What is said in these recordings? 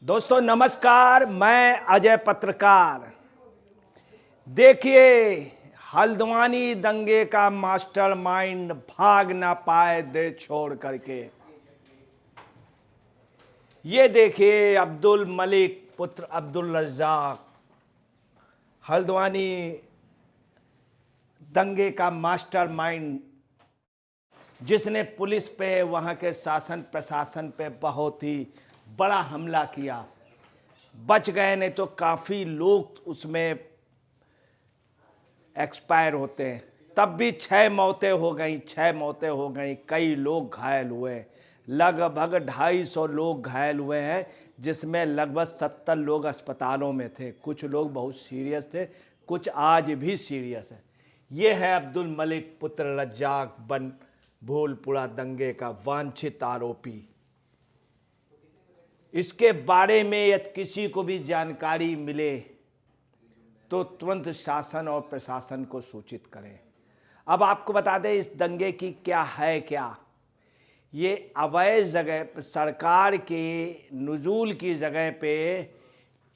दोस्तों नमस्कार, मैं अजय पत्रकार। देखिए, हल्द्वानी दंगे का मास्टरमाइंड भाग ना पाए देश छोड़ करके। ये देखिए, अब्दुल मलिक पुत्र अब्दुल रज्जाक हल्द्वानी दंगे का मास्टरमाइंड, जिसने पुलिस पे, वहाँ के शासन प्रशासन पे बहुत ही बड़ा हमला किया। बच गए, नहीं तो काफ़ी लोग उसमें एक्सपायर होते हैं। तब भी 6 मौतें हो गई, 6 मौतें हो गई, कई लोग घायल हुए। लगभग 250 लोग घायल हुए हैं, जिसमें लगभग 70 लोग अस्पतालों में थे। कुछ लोग बहुत सीरियस थे, कुछ आज भी सीरियस है। ये है अब्दुल मलिक पुत्र रज्जाक बन भूलपुरा दंगे का वांछित आरोपी। इसके बारे में यदि किसी को भी जानकारी मिले तो तुरंत शासन और प्रशासन को सूचित करें। अब आपको बता दें इस दंगे की क्या है क्या। ये अवैध जगह, सरकार के नुजूल की जगह पे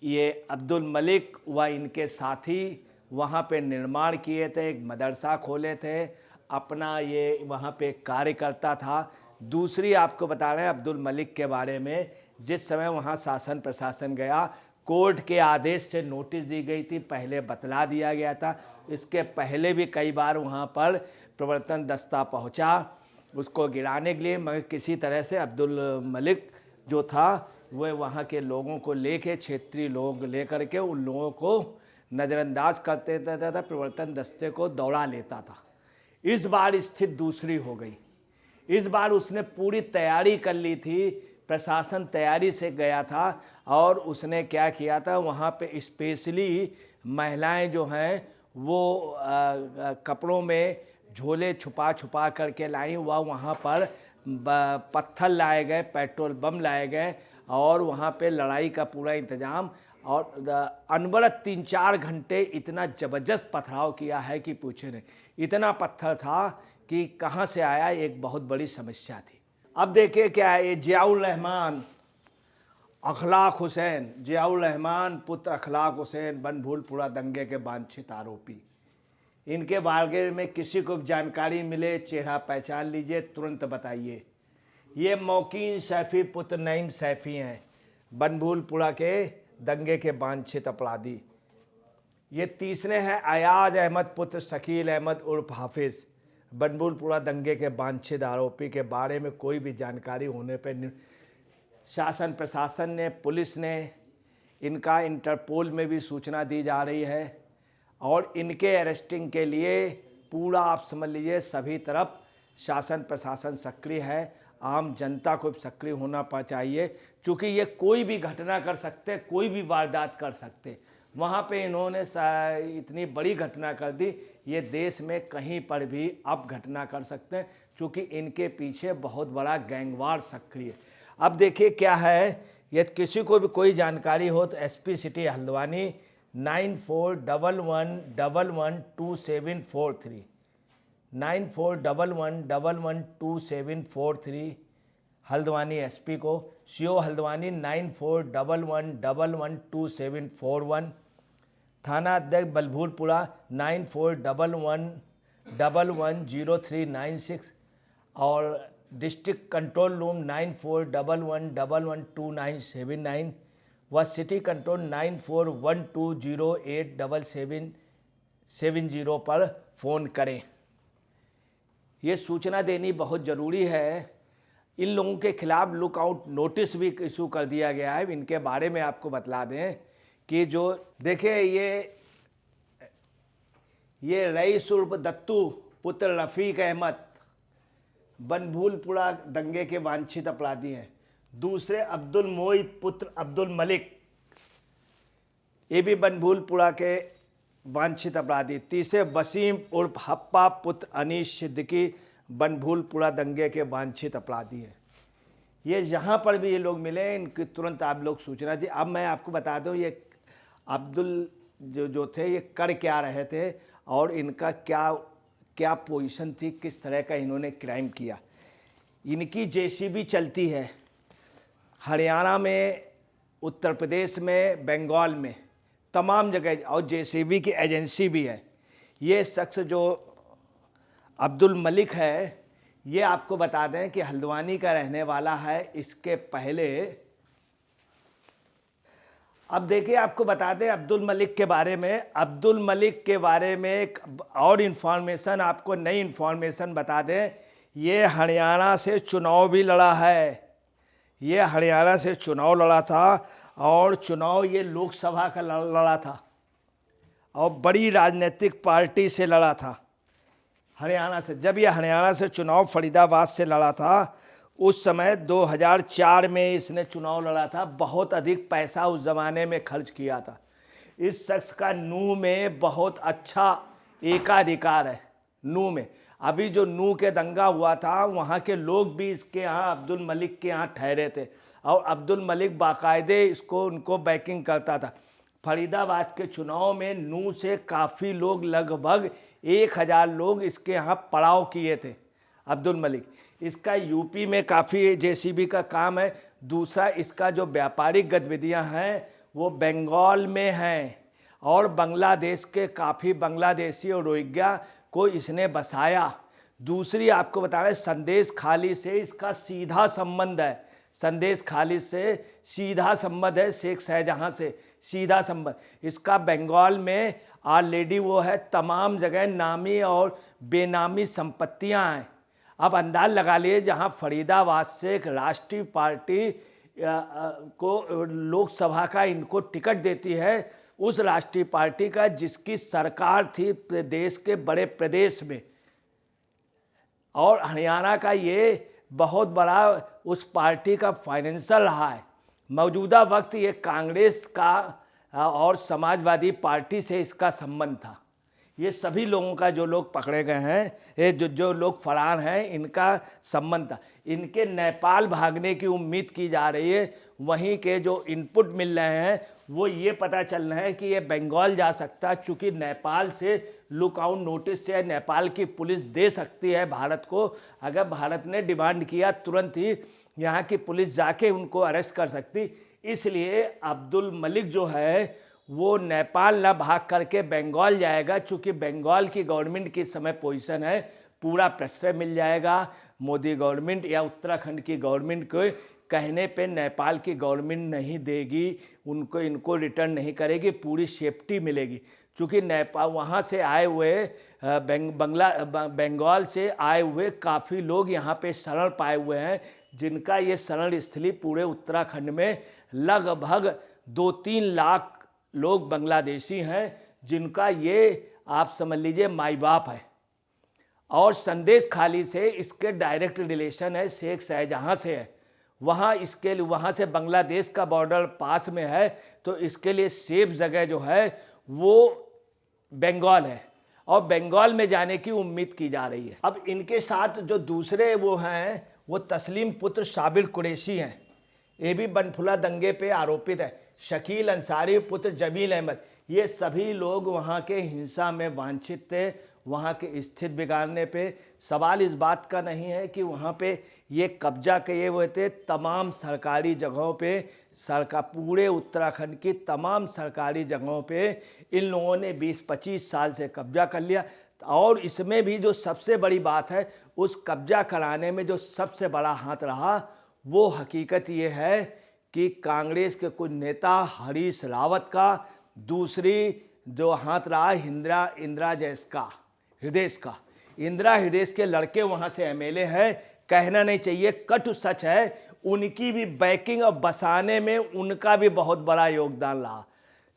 ये अब्दुल मलिक व इनके साथी वहाँ पे निर्माण किए थे, एक मदरसा खोले थे, अपना ये वहाँ पे कार्य करता था। दूसरी आपको बता रहे हैं अब्दुल मलिक के बारे में, जिस समय वहाँ शासन प्रशासन गया, कोर्ट के आदेश से नोटिस दी गई थी, पहले बतला दिया गया था। इसके पहले भी कई बार वहाँ पर प्रवर्तन दस्ता पहुँचा उसको गिराने के लिए, मगर किसी तरह से अब्दुल मलिक जो था वह वहाँ के लोगों को लेके, क्षेत्रीय लोग लेकर के उन लोगों को नज़रअंदाज करते था, प्रवर्तन दस्ते को दौड़ा लेता था। इस बार स्थिति दूसरी हो गई। इस बार उसने पूरी तैयारी कर ली थी, प्रशासन तैयारी से गया था, और उसने क्या किया था, वहाँ पे स्पेशली महिलाएं जो हैं वो कपड़ों में झोले छुपा छुपा करके लाई। वहाँ पर पत्थर लाए गए, पेट्रोल बम लाए गए, और वहाँ पे लड़ाई का पूरा इंतज़ाम, और अनवरत 3-4 घंटे इतना ज़बरदस्त पथराव किया है कि पूछे नहीं। इतना पत्थर था कि कहाँ से आया, एक बहुत बड़ी समस्या थी। अब देखिए क्या है, ये जियाउर रहमान अखलाक हुसैन, जियाउर रहमान पुत्र अखलाक हुसैन बन भूलपुरा दंगे के वांछित आरोपी। इनके बारे में किसी को जानकारी मिले, चेहरा पहचान लीजिए, तुरंत बताइए। ये मौकीन सैफ़ी पुत्र नईम सैफ़ी हैं, बनभूलपुरा के दंगे के वांछित अपराधी। ये तीसरे हैं अयाज अहमद पुत्र शकील अहमद उर्फ हाफिज़, बनभूलपुरा दंगे के वांछित आरोपी के बारे में कोई भी जानकारी होने पर शासन प्रशासन ने, पुलिस ने, इनका इंटरपोल में भी सूचना दी जा रही है, और इनके अरेस्टिंग के लिए पूरा आप समझ लीजिए सभी तरफ शासन प्रशासन सक्रिय है। आम जनता को सक्रिय होना चाहिए, क्योंकि ये कोई भी घटना कर सकते, कोई भी वारदात कर सकते। वहाँ पे इन्होंने इतनी बड़ी घटना कर दी, ये देश में कहीं पर भी अब घटना कर सकते हैं, क्योंकि इनके पीछे बहुत बड़ा गैंगवार सक्रिय है। अब देखिए क्या है, यदि किसी को भी कोई जानकारी हो तो SP city Haldwani 9411112743 9411112743 Haldwani SP को, CO हल्द्वानी 9411112741, थाना अध्यक्ष बलभूलपुरा 9411110396, और डिस्ट्रिक्ट कंट्रोल रूम 9411112979, व सिटी कंट्रोल 9412087770 पर फ़ोन करें। ये सूचना देनी बहुत ज़रूरी है। इन लोगों के खिलाफ लुकआउट नोटिस भी इशू कर दिया गया है। इनके बारे में आपको बतला दें कि जो देखिए, ये रईस उर्फ दत्तू पुत्र रफ़ीक अहमद बनभूलपुरा दंगे के वांछित अपराधी हैं। दूसरे अब्दुल मोइद पुत्र अब्दुल मलिक, ये भी बनभूलपुरा के वांछित अपराधी। तीसरे वसीम उर्फ हप्पा पुत्र अनीस सिद्दीकी बनभूलपुरा दंगे के वांछित अपराधी हैं। ये जहाँ पर भी ये लोग मिले, इनकी तुरंत आप लोग सूचना दी। अब मैं आपको बता दूँ ये अब्दुल जो थे ये कर क्या रहे थे, और इनका क्या पोजीशन थी, किस तरह का इन्होंने क्राइम किया। इनकी JCB चलती है हरियाणा में, उत्तर प्रदेश में, बंगाल में, तमाम जगह, और जेसीबी की एजेंसी भी है। ये शख्स जो अब्दुल मलिक है, ये आपको बता दें कि हल्द्वानी का रहने वाला है। इसके पहले अब देखिए, आपको बता दें अब्दुल मलिक के बारे में। अब्दुल मलिक के बारे में एक और इन्फॉर्मेशन, आपको नई इन्फॉर्मेशन बता दें, ये हरियाणा से चुनाव भी लड़ा है। ये हरियाणा से चुनाव लड़ा था, और चुनाव ये लोकसभा का लड़ा था, और बड़ी राजनीतिक पार्टी से लड़ा था हरियाणा से। जब ये हरियाणा से चुनाव फरीदाबाद से लड़ा था, उस समय 2004 में इसने चुनाव लड़ा था। बहुत अधिक पैसा उस ज़माने में खर्च किया था। इस शख्स का नूह में बहुत अच्छा एकाधिकार है। नूह में अभी जो नूह के दंगा हुआ था, वहाँ के लोग भी इसके यहाँ, अब्दुल मलिक के यहाँ ठहरे थे, और अब्दुल मलिक बाकायदे इसको, उनको बैकिंग करता था। फरीदाबाद के चुनाव में नूह से काफ़ी लोग, लगभग 1000 लोग इसके यहाँ पड़ाव किए थे अब्दुल मलिक। इसका यूपी में काफ़ी जेसीबी का काम है। दूसरा, इसका जो व्यापारिक गतिविधियां हैं वो बंगाल में हैं, और बांग्लादेश के काफ़ी बांग्लादेशी और रोहिंग्या को इसने बसाया। दूसरी आपको बता रहे, संदेश खाली से इसका सीधा संबंध है। संदेश खाली से सीधा संबंध है, शेख शाहजहां से सीधा संबंध। इसका बंगाल में ऑलरेडी वो है, तमाम जगह नामी और बेनामी संपत्तियां हैं। अब अंदाज लगा लिए, जहां फरीदाबाद से एक राष्ट्रीय पार्टी को लोकसभा का इनको टिकट देती है, उस राष्ट्रीय पार्टी का जिसकी सरकार थी देश के बड़े प्रदेश में, और हरियाणा का ये बहुत बड़ा उस पार्टी का फाइनेंशियल रहा है। मौजूदा वक्त ये कांग्रेस का और समाजवादी पार्टी से इसका संबंध था। ये सभी लोगों का, जो लोग पकड़े गए हैं, ये जो लोग फरार हैं, इनका संबंध था। इनके नेपाल भागने की उम्मीद की जा रही है। वहीं के जो इनपुट मिल रहे हैं वो ये पता चल रहा है कि ये बंगाल जा सकता है, चूँकि नेपाल से लुकआउट नोटिस से नेपाल की पुलिस दे सकती है भारत को। अगर भारत ने डिमांड किया, तुरंत ही यहाँ की पुलिस जाके उनको अरेस्ट कर सकती। इसलिए अब्दुल मलिक जो है वो नेपाल ना भाग करके बंगाल जाएगा, चूँकि बंगाल की गवर्नमेंट की समय पोजीशन है, पूरा प्रश्रय मिल जाएगा। मोदी गवर्नमेंट या उत्तराखंड की गवर्नमेंट को कहने पे नेपाल की गवर्नमेंट नहीं देगी, उनको, इनको रिटर्न नहीं करेगी, पूरी सेफ्टी मिलेगी। चूँकि नेपाल, वहाँ से आए हुए बंगाल से आए हुए काफ़ी लोग यहाँ पे शरण पाए हुए हैं, जिनका ये शरण स्थली पूरे उत्तराखंड में लगभग 2-3 लाख लोग बांग्लादेशी हैं, जिनका ये आप समझ लीजिए माई बाप है। और संदेश खाली से इसके डायरेक्ट रिलेशन है, शेख शाहजहां से है। वहाँ से बांग्लादेश का बॉर्डर पास में है, तो इसके लिए सेफ जगह जो है वो बंगाल है, और बंगाल में जाने की उम्मीद की जा रही है। अब इनके साथ जो दूसरे वो हैं, वो तस्लीम पुत्र शाबिर कुरैशी हैं। ये भी बनफुला दंगे पे आरोपित है। शकील अंसारी पुत्र जमील अहमद, ये सभी लोग वहाँ के हिंसा में वांछित थे, वहाँ के स्थिति बिगाड़ने पे। सवाल इस बात का नहीं है कि वहाँ पे ये कब्जा किए हुए थे तमाम सरकारी जगहों पे, पूरे उत्तराखंड की तमाम सरकारी जगहों पे इन लोगों ने 20-25 साल से कब्जा कर लिया। और इसमें भी जो सबसे बड़ी बात है, उस कब्जा कराने में जो सबसे बड़ा हाथ रहा, वो हकीकत ये है कि कांग्रेस के कुछ नेता हरीश रावत का, दूसरी जो हाथ रहा इंदिरा हृदयेश के लड़के वहाँ से एमएलए हैं। कहना नहीं चाहिए, कटु सच है, उनकी भी बैकिंग और बसाने में उनका भी बहुत बड़ा योगदान रहा।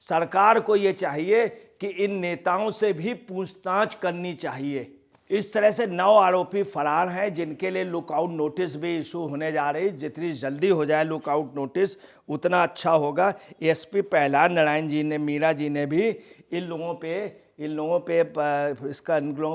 सरकार को ये चाहिए कि इन नेताओं से भी पूछताछ करनी चाहिए। इस तरह से 9 आरोपी फरार हैं, जिनके लिए लुकआउट नोटिस भी इशू होने जा रही। जितनी जल्दी हो जाए लुकआउट नोटिस उतना अच्छा होगा। एसपी प्रहलाद नारायण जी ने, मीरा जी ने भी इन लोगों पे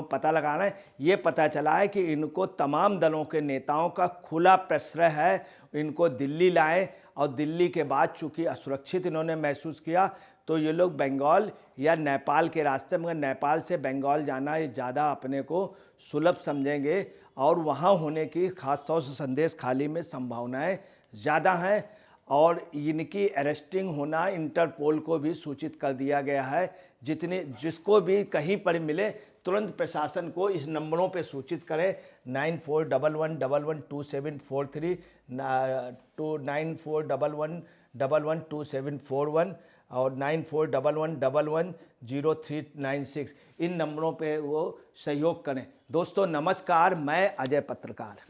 पता लगाना है। ये पता चला है कि इनको तमाम दलों के नेताओं का खुला प्रश्रय है। इनको दिल्ली लाएं, और दिल्ली के बाद चूँकि असुरक्षित इन्होंने महसूस किया, तो ये लोग बंगाल या नेपाल के रास्ते, मगर नेपाल से बंगाल जाना ये ज़्यादा अपने को सुलभ समझेंगे, और वहाँ होने की खास तौर से संदेश खाली में संभावनाएं ज़्यादा हैं। और इनकी अरेस्टिंग होना इंटरपोल को भी सूचित कर दिया गया है। जिसको भी कहीं पर मिले तुरंत प्रशासन को इस नंबरों पे सूचित करें 9411112743 9411112741 और 9411110396 इन नंबरों पे वो सहयोग करें। दोस्तों नमस्कार, मैं अजय पत्रकार।